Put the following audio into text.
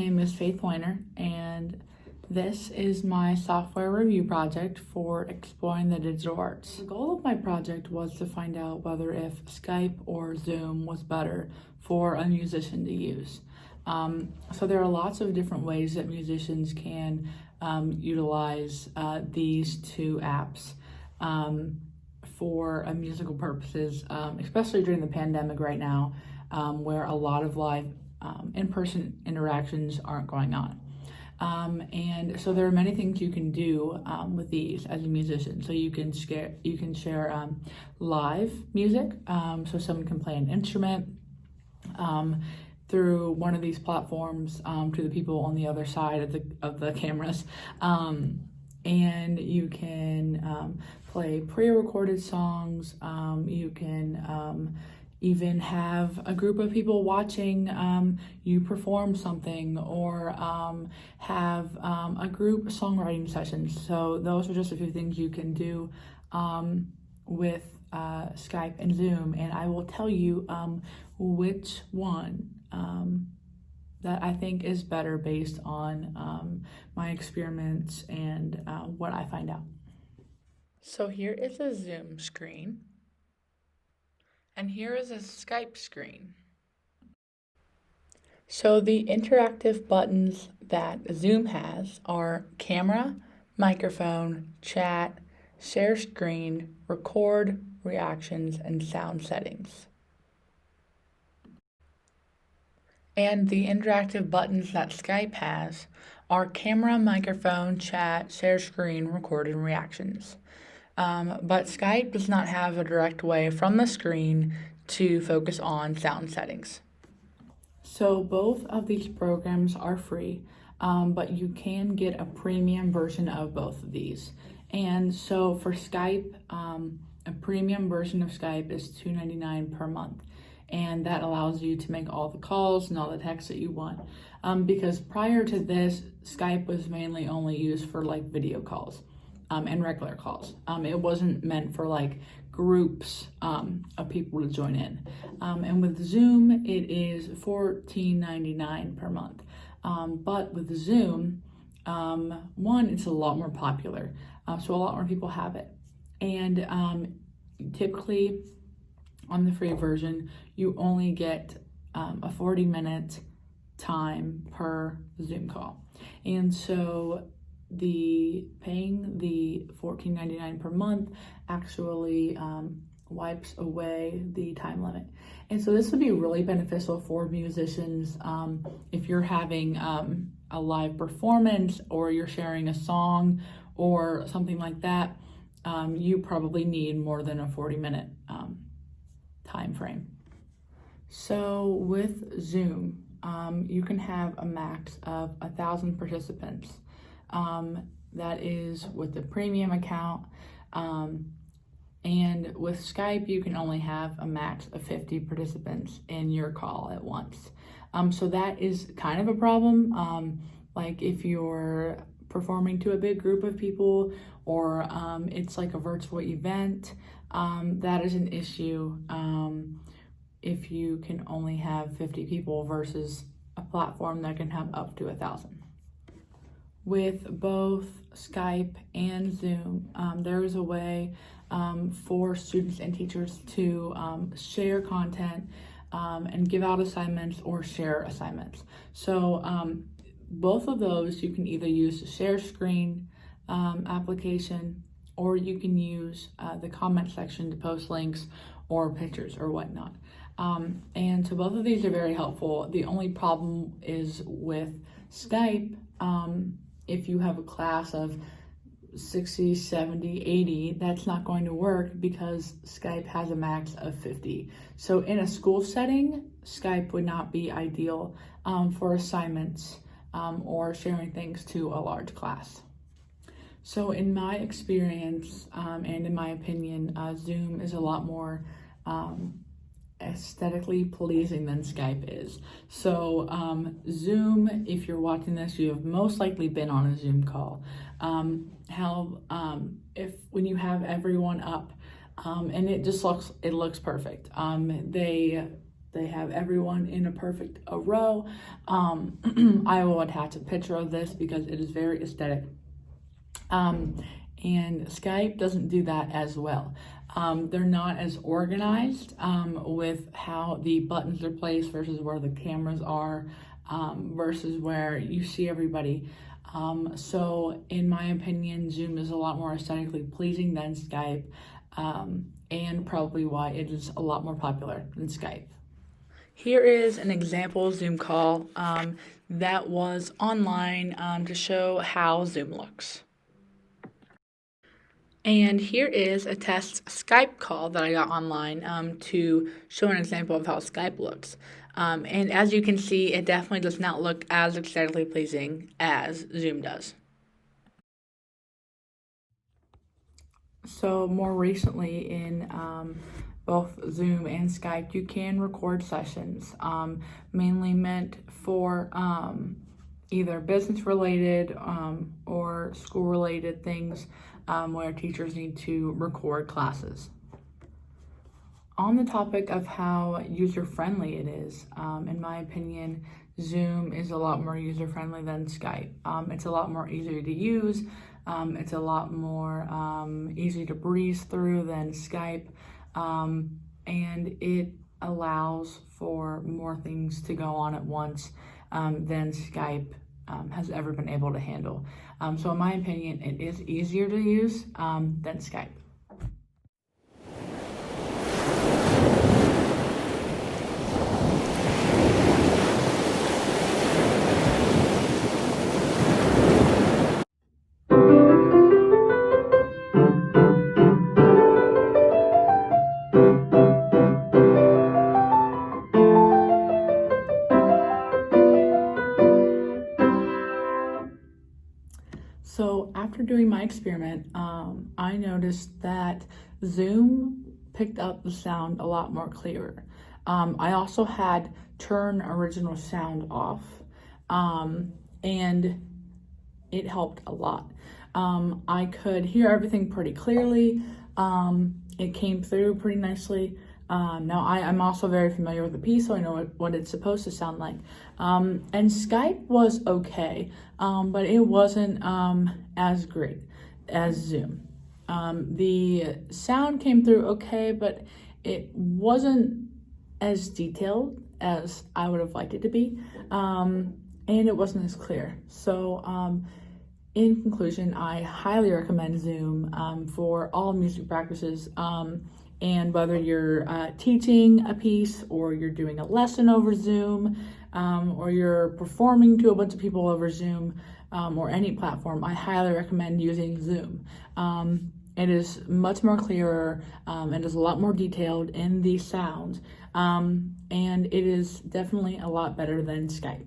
name is Faith Weiner, and this is my software review project for exploring the digital arts. The goal of my project was to find out whether if Skype or Zoom was better for a musician to use. So there are lots of different ways that musicians can utilize these two apps for musical purposes, especially during the pandemic right now, where a lot of live in-person interactions aren't going on. And so there are many things you can do with these as a musician. So you can share live music, so someone can play an instrument through one of these platforms to the people on the other side of the cameras. And you can play pre-recorded songs. You can even have a group of people watching you perform something, or have a group songwriting session. So those are just a few things you can do with Skype and Zoom, and I will tell you which one that I think is better based on my experiments and what I find out. So here is a Zoom screen, and here is a Skype screen. So the interactive buttons that Zoom has are camera, microphone, chat, share screen, record, reactions, and sound settings. And the interactive buttons that Skype has are camera, microphone, chat, share screen, record, and reactions. But Skype does not have a direct way from the screen to focus on sound settings. So both of these programs are free, but you can get a premium version of both of these. And so for Skype, a premium version of Skype is $2.99 per month. And that allows you to make all the calls and all the texts that you want. Because prior to this, Skype was mainly only used for like video calls and regular calls. It wasn't meant for like groups of people to join in. And with Zoom, it is $14.99 per month. But with Zoom, one, it's a lot more popular. So a lot more people have it. And typically on the free version, you only get a 40-minute time per Zoom call. And so paying the $14.99 per month actually wipes away the time limit. And so this would be really beneficial for musicians if you're having a live performance, or you're sharing a song or something like that. You probably need more than a 40-minute time frame. So with Zoom, you can have a max of 1,000 participants. That is with the premium account. And with Skype, you can only have a max of 50 participants in your call at once. So that is kind of a problem. Like if you're performing to a big group of people, or it's like a virtual event, that is an issue if you can only have 50 people versus a platform that can have up to 1,000. With both Skype and Zoom, there is a way for students and teachers to share content and give out assignments or share assignments. So both of those you can either use the share screen application, or you can use the comment section to post links or pictures or whatnot. And so both of these are very helpful. The only problem is with Skype, if you have a class of 60, 70, 80, that's not going to work because Skype has a max of 50. So in a school setting, Skype would not be ideal for assignments or sharing things to a large class. So in my experience and in my opinion, Zoom is a lot more aesthetically pleasing than Skype is. So Zoom, if you're watching this, you have most likely been on a Zoom call. If when you have everyone up, and it looks perfect. They They have everyone in a perfect row. I will attach a picture of this because it is very aesthetic. And Skype doesn't do that as well. They're not as organized with how the buttons are placed versus where the cameras are, versus where you see everybody. So in my opinion, Zoom is a lot more aesthetically pleasing than Skype, and probably why it is a lot more popular than Skype. Here is an example Zoom call that was online to show how Zoom looks. And here is a test Skype call that I got online to show an example of how Skype looks. And as you can see, it definitely does not look as aesthetically pleasing as Zoom does. So more recently in both Zoom and Skype, you can record sessions, mainly meant for either business related or school related things where teachers need to record classes. On the topic of how user-friendly it is, in my opinion, Zoom is a lot more user-friendly than Skype. It's a lot more easier to use. It's a lot more easy to breeze through than Skype. And it allows for more things to go on at once than Skype has ever been able to handle. So in my opinion, it is easier to use than Skype. So after doing my experiment, I noticed that Zoom picked up the sound a lot more clearer. I also had turn original sound off, and it helped a lot. I could hear everything pretty clearly. It came through pretty nicely. Now I'm also very familiar with the piece, so I know what it's supposed to sound like. And Skype was okay, but it wasn't as great as Zoom. The sound came through okay, but it wasn't as detailed as I would have liked it to be, and it wasn't as clear. So in conclusion, I highly recommend Zoom for all music practices. And whether you're teaching a piece or you're doing a lesson over Zoom, or you're performing to a bunch of people over Zoom, or any platform, I highly recommend using Zoom. It is much more clearer, it is a lot more detailed in the sound, and it is definitely a lot better than Skype.